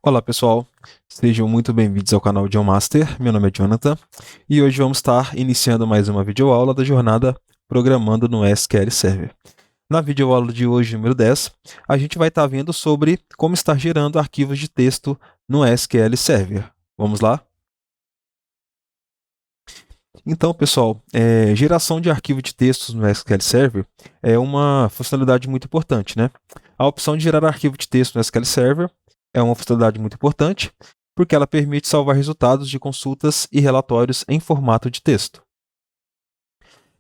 Olá pessoal, sejam muito bem-vindos ao canal John Master. Meu nome é Jonathan e hoje vamos estar iniciando mais uma videoaula da jornada Programando no SQL Server. Na videoaula de hoje, número 10, a gente vai estar vendo sobre como estar gerando arquivos de texto no SQL Server. Vamos lá? Então, pessoal, geração de arquivo de textos no SQL Server é uma funcionalidade muito importante, né? A opção de gerar arquivo de texto no SQL Server é uma funcionalidade muito importante porque ela permite salvar resultados de consultas e relatórios em formato de texto.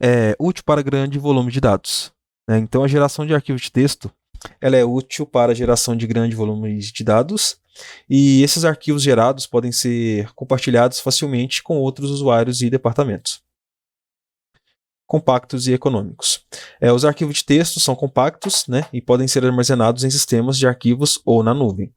É útil para grande volume de dados, né? Então, a geração de arquivo de texto ela é útil para a geração de grande volume de dados e esses arquivos gerados podem ser compartilhados facilmente com outros usuários e departamentos. Compactos e econômicos. Os arquivos de texto são compactos, né, e podem ser armazenados em sistemas de arquivos ou na nuvem.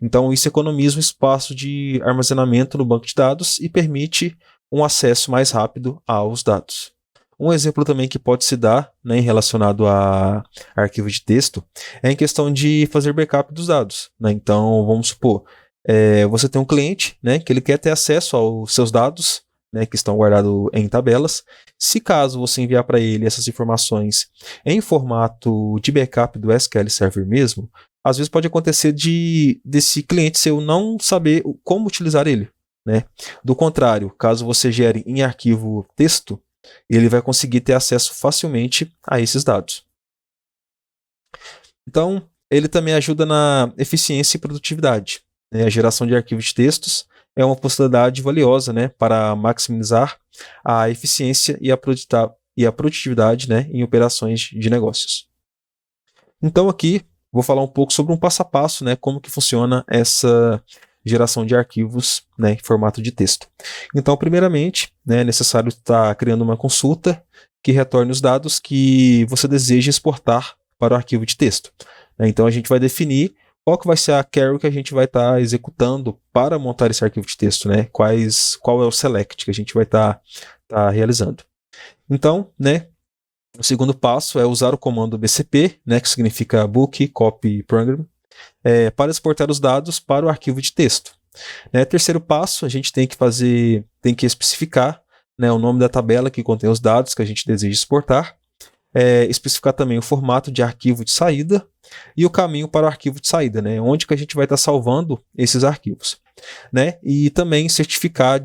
Então, isso economiza o espaço de armazenamento no banco de dados e permite um acesso mais rápido aos dados. Um exemplo também que pode se dar, né, relacionado a arquivo de texto é em questão de fazer backup dos dados, né? Então, vamos supor, você tem um cliente, né, que ele quer ter acesso aos seus dados, né, que estão guardados em tabelas. Se caso você enviar para ele essas informações em formato de backup do SQL Server mesmo, às vezes pode acontecer desse cliente seu não saber como utilizar ele, né? Do contrário, caso você gere em arquivo texto, ele vai conseguir ter acesso facilmente a esses dados. Então, ele também ajuda na eficiência e produtividade, né? A geração de arquivos de textos é uma possibilidade valiosa, né, para maximizar a eficiência e a produtividade, né, em operações de negócios. Então aqui vou falar um pouco sobre um passo a passo, né, como que funciona essa geração de arquivos, né, em formato de texto. Então, primeiramente, né, é necessário estar criando uma consulta que retorne os dados que você deseja exportar para o arquivo de texto. Então a gente vai definir qual que vai ser a query que a gente vai estar executando para montar esse arquivo de texto, né? Qual é o select que a gente vai estar realizando. Então, né, o segundo passo é usar o comando BCP, né, que significa Book Copy Program, para exportar os dados para o arquivo de texto. Terceiro passo, a gente tem que especificar, né, o nome da tabela que contém os dados que a gente deseja exportar, especificar também o formato de arquivo de saída e o caminho para o arquivo de saída, né, onde que a gente vai estar salvando esses arquivos, né, e também especificar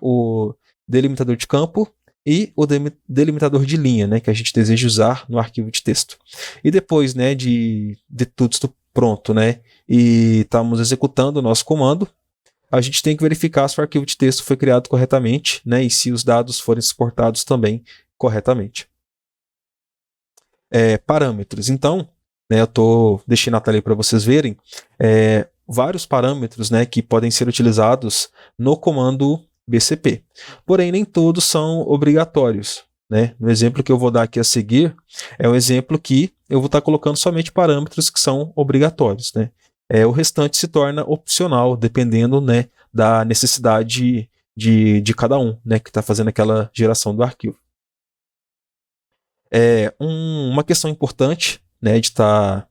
o delimitador de campo e o delimitador de linha, né, que a gente deseja usar no arquivo de texto. E depois, né, de tudo isso pronto, né, e estamos executando o nosso comando, a gente tem que verificar se o arquivo de texto foi criado corretamente, né, e se os dados forem exportados também corretamente. Parâmetros. Então, né, eu estou deixando a tela aí para vocês verem vários parâmetros, né, que podem ser utilizados no comando BCP. Porém, nem todos são obrigatórios, né? No exemplo que eu vou dar aqui a seguir, é um exemplo que eu vou estar colocando somente parâmetros que são obrigatórios, né? O restante se torna opcional, dependendo, né, da necessidade de cada um, né, que está fazendo aquela geração do arquivo. Uma questão importante, né, de estar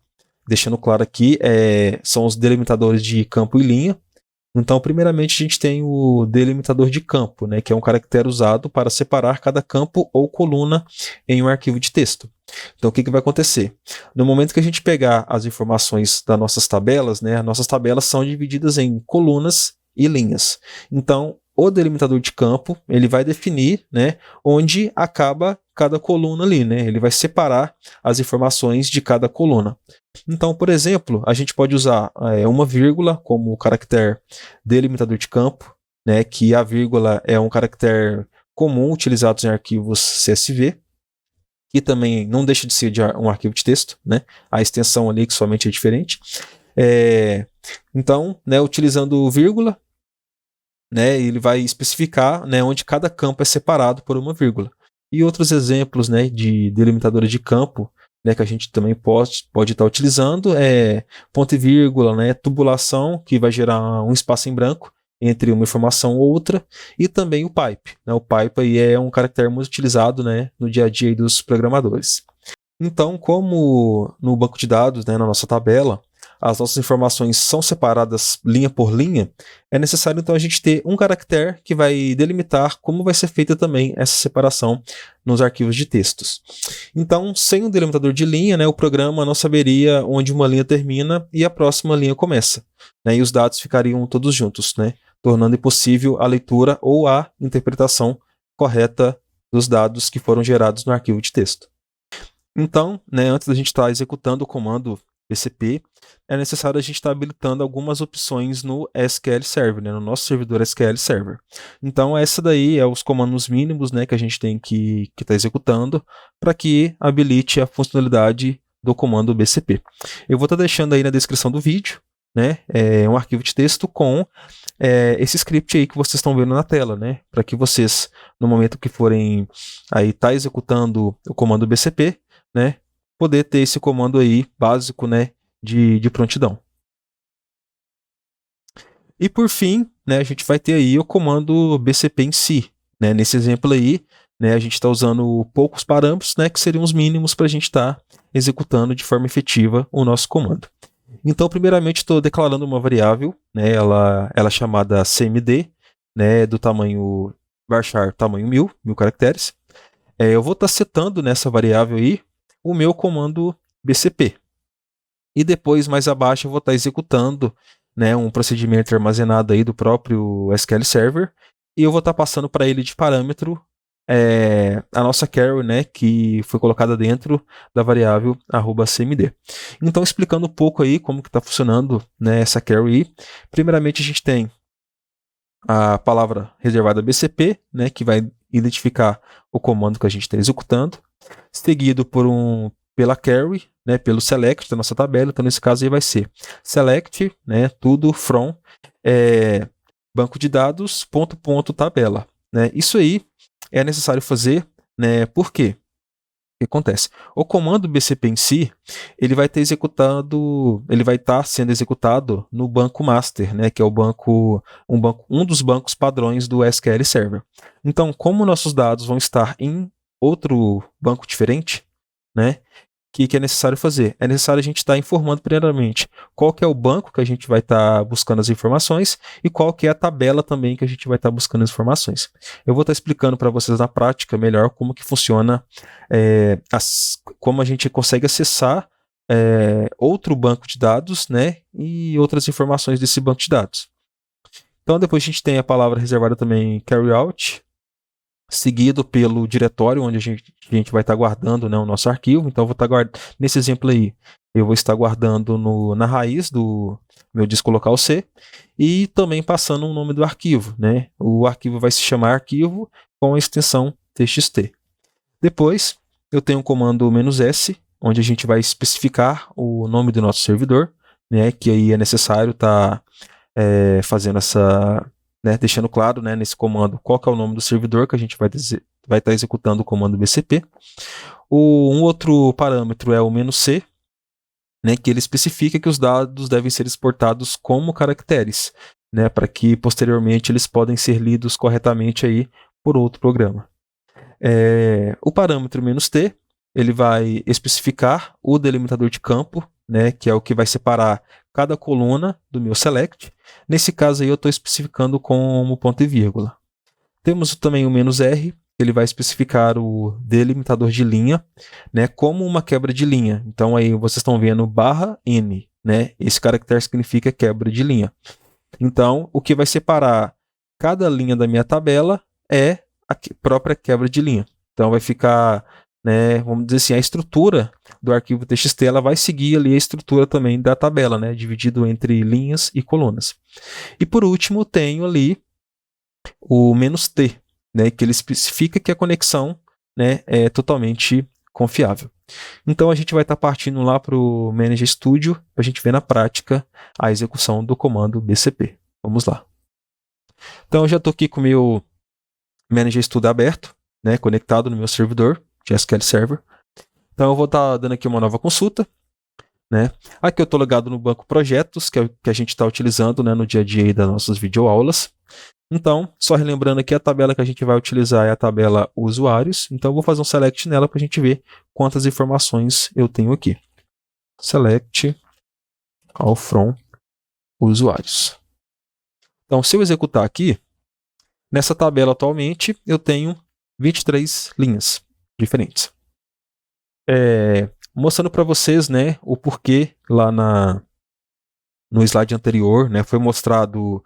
deixando claro aqui são os delimitadores de campo e linha. Então, primeiramente, a gente tem o delimitador de campo, né, que é um caractere usado para separar cada campo ou coluna em um arquivo de texto. Então, o que vai acontecer? No momento que a gente pegar as informações das nossas tabelas, né, as nossas tabelas são divididas em colunas e linhas. Então, o delimitador de campo ele vai definir, né, onde acaba cada coluna ali, né? Ele vai separar as informações de cada coluna. Então, por exemplo, a gente pode usar uma vírgula como caractere delimitador de campo, né, que a vírgula é um caractere comum utilizado em arquivos CSV, que também não deixa de ser um arquivo de texto, né? A extensão ali que somente é diferente. Então, né, utilizando vírgula, né, ele vai especificar, né, onde cada campo é separado por uma vírgula. E outros exemplos, né, de delimitadores de campo, né, que a gente também pode estar utilizando ponto e vírgula, né, tubulação, que vai gerar um espaço em branco entre uma informação ou outra, e também o pipe. Né, o pipe aí é um caractere muito utilizado, né, no dia a dia dos programadores. Então, como no banco de dados, né, na nossa tabela, as nossas informações são separadas linha por linha, é necessário então a gente ter um caractere que vai delimitar como vai ser feita também essa separação nos arquivos de textos. Então, sem um delimitador de linha, né, o programa não saberia onde uma linha termina e a próxima linha começa, né, e os dados ficariam todos juntos, né, tornando impossível a leitura ou a interpretação correta dos dados que foram gerados no arquivo de texto. Então, né, antes da gente estar executando o comando BCP, é necessário a gente estar habilitando algumas opções no SQL Server, né, no nosso servidor SQL Server. Então, essa daí é os comandos mínimos, né, que a gente tem que estar executando para que habilite a funcionalidade do comando BCP. Eu vou estar deixando aí na descrição do vídeo, né, um arquivo de texto com esse script aí que vocês estão vendo na tela, né, para que vocês, no momento que forem aí estar executando o comando BCP, né, poder ter esse comando aí básico, né, de prontidão. E por fim, né, a gente vai ter aí o comando BCP em si, né, nesse exemplo aí, né, a gente está usando poucos parâmetros, né, que seriam os mínimos para a gente estar executando de forma efetiva o nosso comando. Então, primeiramente, estou declarando uma variável, né, ela é chamada cmd, né, do tamanho varchar tamanho 1000 caracteres. Eu vou estar setando nessa variável aí o meu comando BCP. E depois, mais abaixo, eu vou estar executando, né, um procedimento armazenado aí do próprio SQL Server, e eu vou estar passando para ele de parâmetro a nossa carry, né, que foi colocada dentro da variável @cmd. Então, explicando um pouco aí como que está funcionando, né, essa carry. Primeiramente, a gente tem a palavra reservada BCP, né, que vai identificar o comando que a gente está executando, seguido pela carry, né, pelo select da nossa tabela. Então, nesse caso aí vai ser select, né, tudo from banco de dados ponto tabela, né. Isso aí é necessário fazer, né, por quê? O que acontece? O comando BCP em si, ele vai estar sendo executado no banco master, né, que é um dos bancos padrões do SQL Server. Então, como nossos dados vão estar em outro banco diferente, né, o que é necessário fazer? É necessário a gente estar informando primeiramente qual que é o banco que a gente vai estar buscando as informações e qual que é a tabela também que a gente vai estar buscando as informações. Eu vou estar explicando para vocês na prática melhor como que funciona, como a gente consegue acessar outro banco de dados, né, e outras informações desse banco de dados. Então depois a gente tem a palavra reservada também carryout, seguido pelo diretório onde a gente vai estar guardando, né, o nosso arquivo. Então, eu vou estar nesse exemplo aí, eu vou estar guardando na raiz do meu disco local C e também passando o nome do arquivo, né? O arquivo vai se chamar arquivo com a extensão txt. Depois, eu tenho o comando "-s", onde a gente vai especificar o nome do nosso servidor, né, que aí é necessário estar fazendo essa... né, deixando claro, né, nesse comando qual que é o nome do servidor que a gente vai estar executando o comando BCP. Um outro parâmetro é o "-c", né, que ele especifica que os dados devem ser exportados como caracteres, né, para que posteriormente eles podem ser lidos corretamente aí por outro programa. O parâmetro "-t", ele vai especificar o delimitador de campo, né, que é o que vai separar cada coluna do meu select. Nesse caso aí eu estou especificando como ponto e vírgula. Temos também o "-r", ele vai especificar o delimitador de linha, né, como uma quebra de linha. Então aí vocês estão vendo /n, né, esse caractere significa quebra de linha. Então o que vai separar cada linha da minha tabela é a própria quebra de linha. Então vai ficar, né, vamos dizer assim, a estrutura do arquivo txt ela vai seguir ali a estrutura também da tabela, né, dividido entre linhas e colunas. E por último tenho ali o "-t", né, que ele especifica que a conexão, né, é totalmente confiável. Então a gente vai estar partindo lá para o Manager Studio para a gente ver na prática a execução do comando BCP. Vamos lá. Então eu já estou aqui com o meu Manager Studio aberto, né, conectado no meu servidor de SQL Server. Então eu vou estar dando aqui uma nova consulta, né? Aqui eu estou logado no banco projetos, que é o que a gente está utilizando, né, no dia a dia aí das nossas videoaulas. Então, só relembrando aqui, a tabela que a gente vai utilizar é a tabela usuários. Então eu vou fazer um select nela para a gente ver quantas informações eu tenho aqui. Select ao from usuários. Então, se eu executar aqui, nessa tabela atualmente eu tenho 23 linhas diferentes. Mostrando para vocês, né, o porquê lá no slide anterior, né, foi mostrado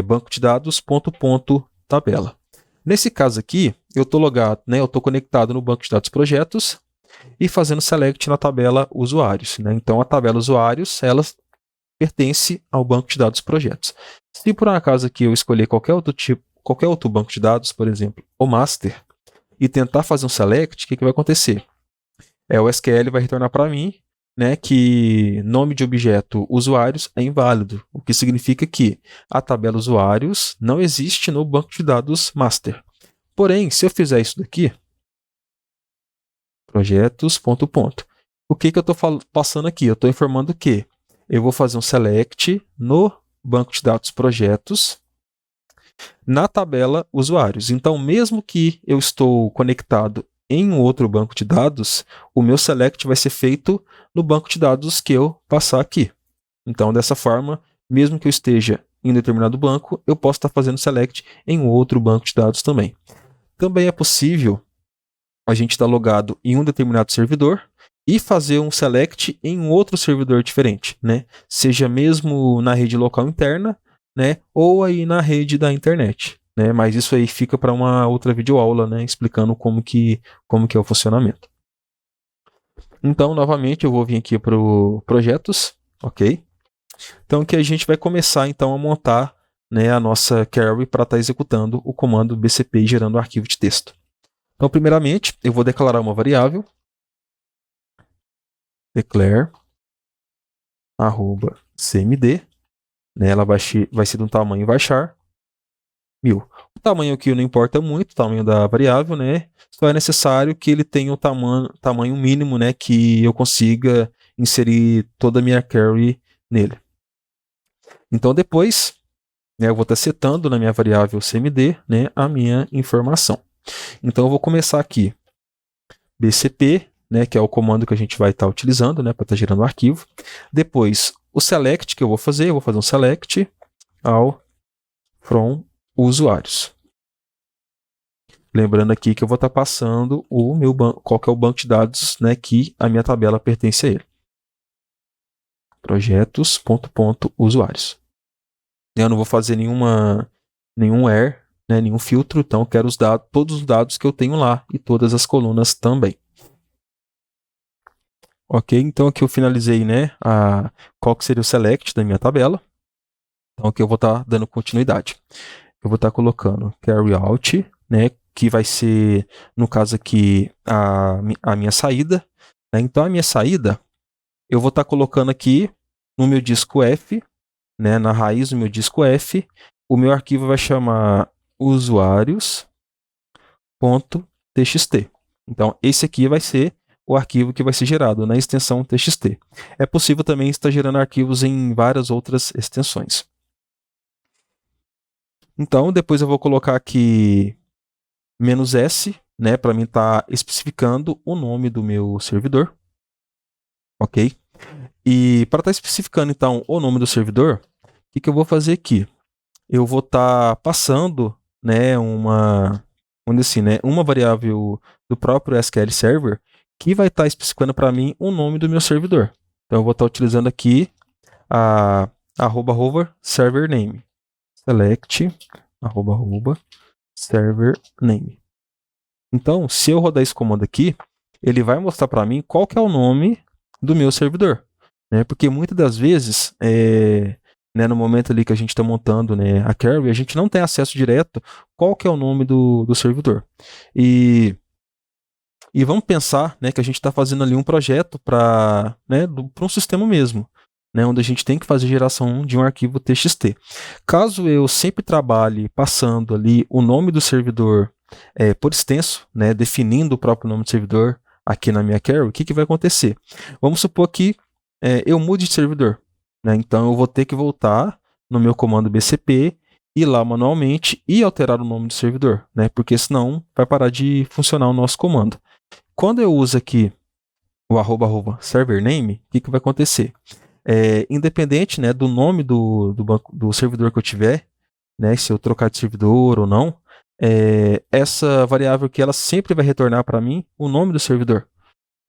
banco de dados ponto tabela. Nesse caso aqui, eu estou logado, né, eu estou conectado no banco de dados projetos e fazendo select na tabela usuários, né? Então a tabela usuários, ela pertence ao banco de dados projetos. Se por um acaso aqui eu escolher qualquer outro banco de dados, por exemplo, o master, e tentar fazer um select, o que vai acontecer? O SQL vai retornar para mim, né, que nome de objeto usuários é inválido, o que significa que a tabela usuários não existe no banco de dados master. Porém, se eu fizer isso daqui, projetos, o que eu estou passando aqui? Eu estou informando que eu vou fazer um select no banco de dados projetos na tabela usuários. Então, mesmo que eu estou conectado em um outro banco de dados, o meu select vai ser feito no banco de dados que eu passar aqui. Então, dessa forma, mesmo que eu esteja em um determinado banco, eu posso estar fazendo select em outro banco de dados também. Também é possível a gente estar logado em um determinado servidor e fazer um select em um outro servidor diferente, né? Seja mesmo na rede local interna, né? Ou aí na rede da internet, né? Mas isso aí fica para uma outra videoaula, né? Explicando como que é o funcionamento. Então, novamente, eu vou vir aqui para o projetos, ok? Então, que a gente vai começar então a montar, né, a nossa query para estar executando o comando bcp e gerando um arquivo de texto. Então, primeiramente, eu vou declarar uma variável declare @cmd, né, ela vai ser de um tamanho varchar 1000. O tamanho aqui não importa muito, o tamanho da variável, né? Só é necessário que ele tenha o tamanho mínimo, né, que eu consiga inserir toda a minha query nele. Então depois, né, eu vou estar setando na minha variável cmd, né, a minha informação. Então eu vou começar aqui bcp, né, que é o comando que a gente vai estar utilizando, né, para estar gerando o arquivo. Depois, o select que eu vou fazer um select ao from usuários. Lembrando aqui que eu vou estar passando o meu qual que é o banco de dados, né, que a minha tabela pertence a ele. Projetos, usuários. Eu não vou fazer nenhum where, né, nenhum filtro, então eu quero todos os dados que eu tenho lá e todas as colunas também. Ok, então aqui eu finalizei, né, qual que seria o select da minha tabela. Então aqui eu vou estar dando continuidade. Eu vou estar colocando carry out, né, que vai ser, no caso aqui, a minha saída. Né? Então a minha saída, eu vou estar colocando aqui no meu disco F, né, na raiz do meu disco F, o meu arquivo vai chamar usuários.txt. Então esse aqui vai ser o arquivo que vai ser gerado na extensão txt. É possível também estar gerando arquivos em várias outras extensões. Então, depois eu vou colocar aqui "-s", né, para mim estar especificando o nome do meu servidor. Ok? E para estar especificando, então, o nome do servidor, o que eu vou fazer aqui? Eu vou estar passando, né, uma variável do próprio SQL Server que vai estar especificando para mim o nome do meu servidor. Então, eu vou estar utilizando aqui a @server name. Select @server name. Então, se eu rodar esse comando aqui, ele vai mostrar para mim qual que é o nome do meu servidor. Né? Porque muitas das vezes, né, no momento ali que a gente está montando, né, a query, a gente não tem acesso direto qual que é o nome do servidor. E vamos pensar, né, que a gente está fazendo ali um projeto para, né, um sistema mesmo. Né, onde a gente tem que fazer geração de um arquivo TXT. Caso eu sempre trabalhe passando ali o nome do servidor por extenso, né, definindo o próprio nome do servidor aqui na minha query, o que vai acontecer? Vamos supor que eu mude de servidor. Né, então eu vou ter que voltar no meu comando bcp, ir lá manualmente e alterar o nome do servidor, né, porque senão vai parar de funcionar o nosso comando. Quando eu uso aqui o @server name, o que vai acontecer? independente, né, do nome do banco, do servidor que eu tiver, né, se eu trocar de servidor ou não, essa variável aqui ela sempre vai retornar para mim o nome do servidor.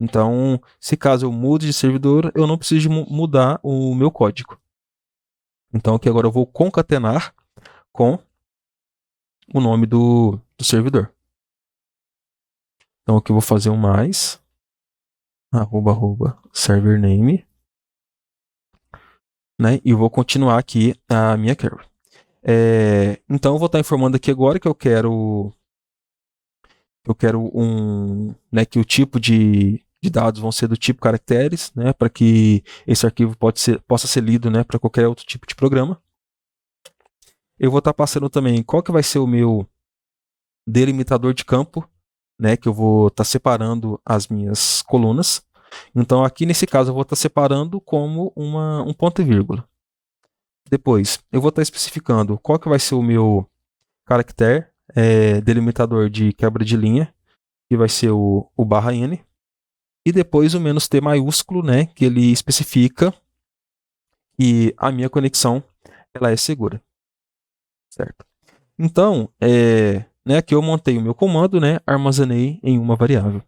Então, se caso eu mude de servidor, eu não preciso mudar o meu código. Então aqui agora eu vou concatenar com o nome do servidor. Então aqui eu vou fazer um mais, server name, né? E vou continuar aqui a minha query. Então eu vou estar informando aqui agora que eu quero né, que o tipo de dados vão ser do tipo caracteres, né, para que esse arquivo possa ser lido, né, para qualquer outro tipo de programa. Eu vou estar passando também qual que vai ser o meu delimitador de campo, né, que eu vou estar separando as minhas colunas. Então aqui nesse caso eu vou estar separando como um ponto e vírgula. Depois eu vou estar especificando qual que vai ser o meu caractere delimitador de quebra de linha, que vai ser o /n. E depois o "-t" maiúsculo, né, que ele especifica que a minha conexão ela é segura. Certo? Então, né, aqui eu montei o meu comando, né, armazenei em uma variável.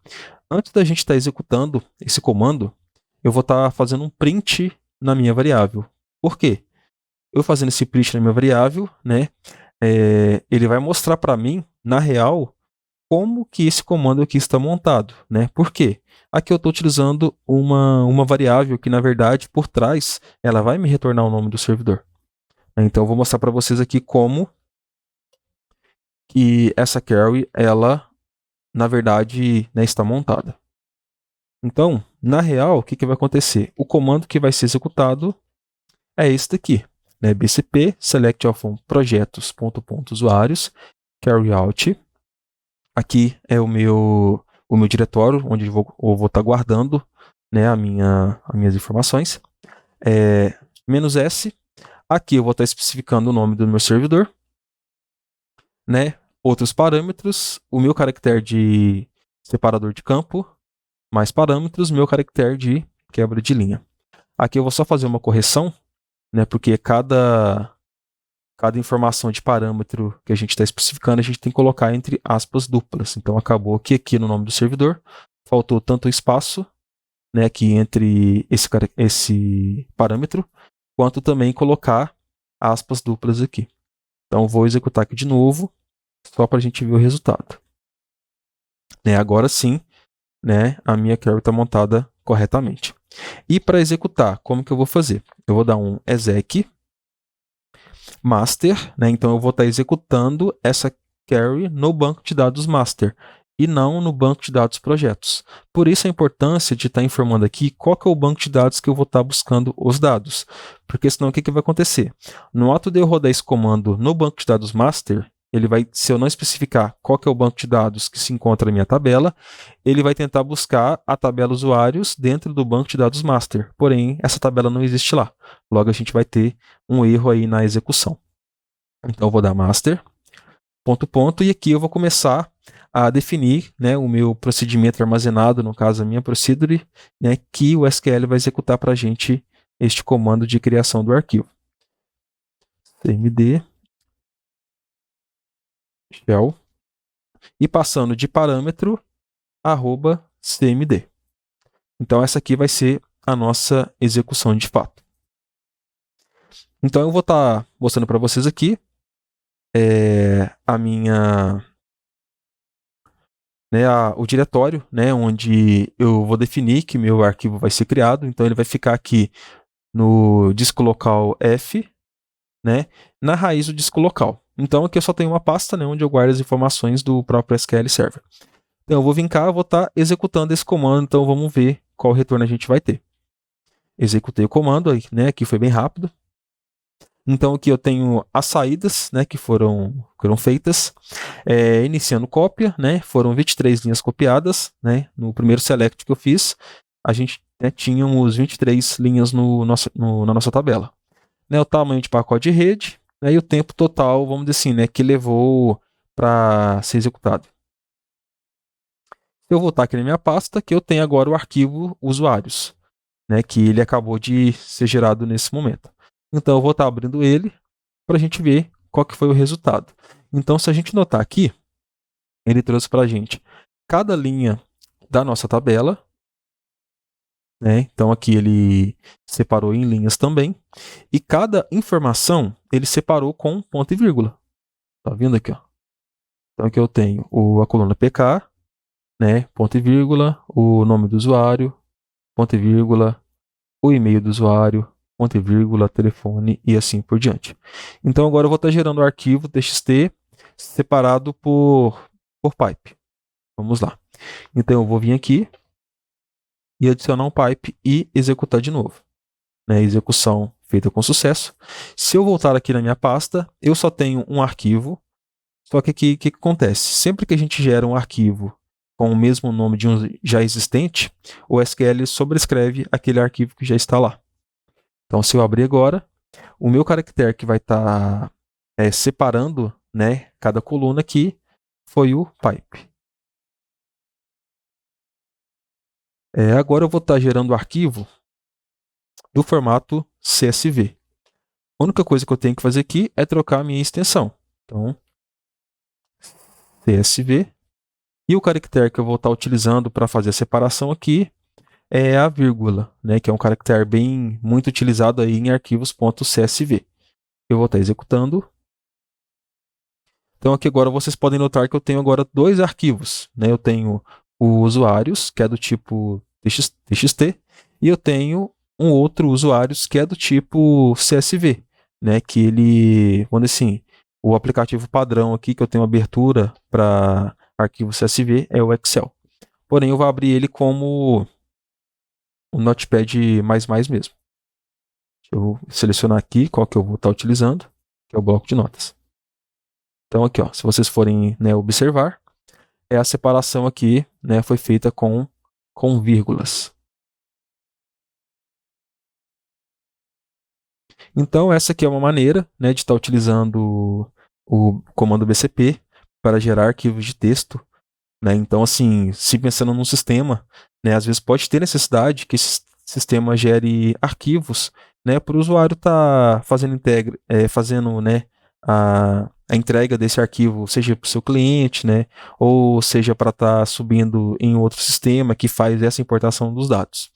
Antes da gente estar executando esse comando, eu vou estar fazendo um print na minha variável. Por quê? Eu fazendo esse print na minha variável, né, ele vai mostrar para mim, na real, como que esse comando aqui está montado, né? Por quê? Aqui eu estou utilizando uma variável que, na verdade, por trás, ela vai me retornar o nome do servidor. Então, eu vou mostrar para vocês aqui como que essa query, ela, na verdade, né, está montada. Então, na real, o que vai acontecer? O comando que vai ser executado é este daqui, né? bcp select from projetos.usuários carry out. Aqui é o meu diretório, onde eu vou estar guardando, né, as minhas informações. "-s", aqui eu vou estar especificando o nome do meu servidor, né? Outros parâmetros, o meu caractere de separador de campo, mais parâmetros, meu caractere de quebra de linha. Aqui eu vou só fazer uma correção, né, porque cada informação de parâmetro que a gente está especificando, a gente tem que colocar entre aspas duplas. Então acabou que aqui no nome do servidor faltou tanto espaço, né, aqui entre esse parâmetro, quanto também colocar aspas duplas aqui. Então vou executar aqui de novo, só para a gente ver o resultado. Agora sim, né, a minha query está montada corretamente. E para executar, como que eu vou fazer? Eu vou dar um exec master, né? Então eu vou estar executando essa query no banco de dados master e não no banco de dados projetos. Por isso a importância de estar informando aqui qual que é o banco de dados que eu vou estar buscando os dados. Porque senão o que vai acontecer? No ato de eu rodar esse comando no banco de dados master, ele vai, se eu não especificar qual que é o banco de dados que se encontra na minha tabela, ele vai tentar buscar a tabela usuários dentro do banco de dados master. Porém, essa tabela não existe lá. Logo, a gente vai ter um erro aí na execução. Então, eu vou dar master, ponto, e aqui eu vou começar a definir, né, o meu procedimento armazenado, no caso, a minha procedure, né, que o SQL vai executar para a gente este comando de criação do arquivo. cmd shell e passando de parâmetro @cmd. Então essa aqui vai ser a nossa execução de fato. Então eu vou estar mostrando para vocês aqui o diretório, né, onde eu vou definir que meu arquivo vai ser criado. Então ele vai ficar aqui no disco local F, né, na raiz do disco local. Então aqui eu só tenho uma pasta, né, onde eu guardo as informações do próprio SQL Server. Então eu vou vir cá, eu vou estar executando esse comando, então vamos ver qual retorno a gente vai ter. Executei o comando, né, aqui foi bem rápido. Então aqui eu tenho as saídas, né, que foram feitas. Iniciando cópia, né, foram 23 linhas copiadas, né, no primeiro select que eu fiz, a gente, né, tínhamos 23 linhas na nossa tabela. Né, o tamanho de pacote de rede, né, e o tempo total, vamos dizer assim, né, que levou para ser executado. Eu vou voltar aqui na minha pasta, que eu tenho agora o arquivo usuários. né, que ele acabou de ser gerado nesse momento. Então eu vou estar abrindo ele para a gente ver qual que foi o resultado. Então, se a gente notar aqui, ele trouxe para a gente cada linha da nossa tabela, né? Então aqui ele separou em linhas também, e cada informação ele separou com ponto e vírgula. Tá vendo aqui, ó? Então aqui eu tenho a coluna PK, né? Ponto e vírgula, o nome do usuário, ponto e vírgula, o e-mail do usuário, ponto e vírgula, telefone e assim por diante. Então agora eu vou estar gerando o arquivo txt separado por pipe. Vamos lá. Então eu vou vir aqui e adicionar um pipe e executar de novo. Né? Execução feita com sucesso. Se eu voltar aqui na minha pasta, eu só tenho um arquivo. Só que aqui o que acontece? Sempre que a gente gera um arquivo com o mesmo nome de um já existente, o SQL sobrescreve aquele arquivo que já está lá. Então, se eu abrir agora, o meu caractere que vai estar separando, né, cada coluna aqui foi o pipe. Agora eu vou estar gerando o arquivo do formato CSV. A única coisa que eu tenho que fazer aqui é trocar a minha extensão. Então, CSV. E o caractere que eu vou estar utilizando para fazer a separação aqui é a vírgula, né, que é um caractere bem muito utilizado aí em arquivos.csv. Eu vou estar executando. Então aqui agora vocês podem notar que eu tenho agora dois arquivos, né? Eu tenho o usuários, que é do tipo txt, e eu tenho um outro usuários que é do tipo CSV, né? Que ele, vamos dizer assim, o aplicativo padrão aqui que eu tenho abertura para arquivo CSV é o Excel. Porém, eu vou abrir ele como o Notepad++ mesmo. Deixa eu selecionar aqui qual que eu vou estar utilizando, que é o bloco de notas. Então aqui, ó, se vocês forem, né, observar, a separação aqui, né, foi feita com vírgulas. Então essa aqui é uma maneira, né, de estar utilizando o comando BCP para gerar arquivos de texto. Né? Então, assim, se pensando num sistema, né, às vezes pode ter necessidade que esse sistema gere arquivos, né, para o usuário estar fazendo né, a entrega desse arquivo, seja para o seu cliente, né, ou seja para estar subindo em outro sistema que faz essa importação dos dados.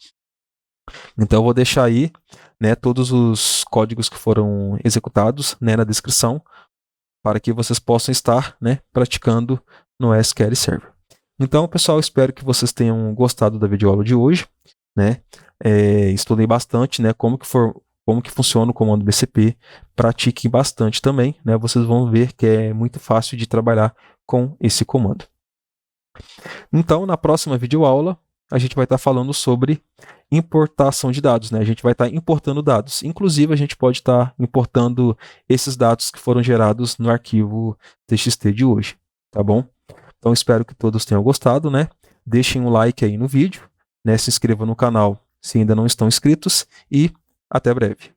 Então eu vou deixar aí, né, todos os códigos que foram executados, né, na descrição, para que vocês possam estar, né, praticando no SQL Server. Então, pessoal, espero que vocês tenham gostado da videoaula de hoje, né? Estudei bastante, né, como que funciona o comando BCP. Pratiquem bastante também, né? Vocês vão ver que é muito fácil de trabalhar com esse comando. Então, na próxima videoaula, a gente vai estar falando sobre importação de dados, né? A gente vai estar importando dados. Inclusive, a gente pode estar importando esses dados que foram gerados no arquivo txt de hoje, tá bom? Então, espero que todos tenham gostado, né? Deixem um like aí no vídeo, né? Se inscrevam no canal se ainda não estão inscritos e até breve.